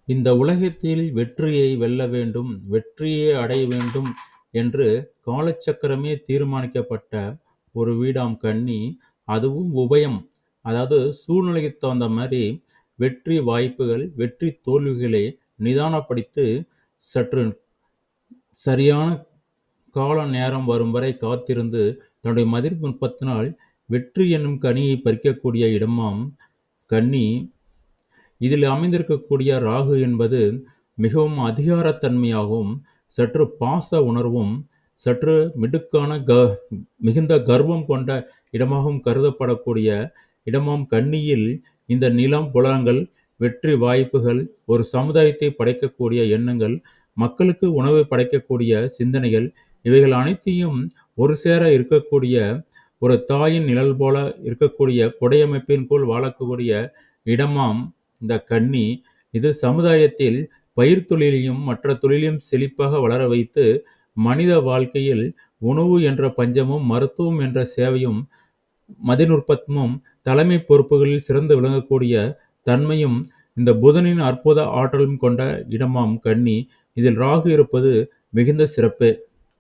இந்த உலகத்தில் வெற்றியை வெல்ல வேண்டும், வெற்றியை அடைய வேண்டும் என்று காலச்சக்கரமே தீர்மானிக்கப்பட்ட ஒரு வீடாம் கன்னி. அதுவும் உபயம், அதாவது சூழ்நிலைக்கு தகுந்த மாதிரி வெற்றி வாய்ப்புகள், வெற்றி தோல்விகளை நிதானப்படுத்தி சற்று சரியான கால நேரம் வரும் வரை காத்திருந்து தன்னுடைய மதிநுட்பத்தினால் வெற்றி என்னும் கனியை பறிக்கக்கூடிய இடமாம் கன்னி. இதில் அமைந்திருக்கக்கூடிய ராகு என்பது மிகவும் அதிகாரத்தன்மையாகவும் சற்று பாச உணர்வும் சற்று மிடுக்கான மிகுந்த கர்வம் கொண்ட இடமாகவும் கருதப்படக்கூடிய இடமாம் கன்னியில் இந்த நிலம் புலங்கள், வெற்றி வாய்ப்புகள், ஒரு சமுதாயத்தை படைக்கக்கூடிய எண்ணங்கள், மக்களுக்கு உணவை படைக்கக்கூடிய சிந்தனைகள், இவைகள் அனைத்தையும் ஒரு சேர இருக்கக்கூடிய ஒரு தாயின் நிழல் போல இருக்கக்கூடிய கொடையமைப்பின் கோள் வாழக்கூடிய இடமாம் இந்த கன்னி. இது சமுதாயத்தில் பயிர் தொழிலையும் மற்ற தொழிலையும் செழிப்பாக வளர வைத்து மனித வாழ்க்கையில் உணவு என்ற பஞ்சமும், மருத்துவம் என்ற சேவையும், மதிநுட்பமும், தலைமை பொறுப்புகளில் சிறந்து விளங்கக்கூடிய தன்மையும் இந்த புதனின் அற்புத ஆற்றலும் கொண்ட இடமாம் கன்னி. இதில் ராகு இருப்பது மிகுந்த சிறப்பு.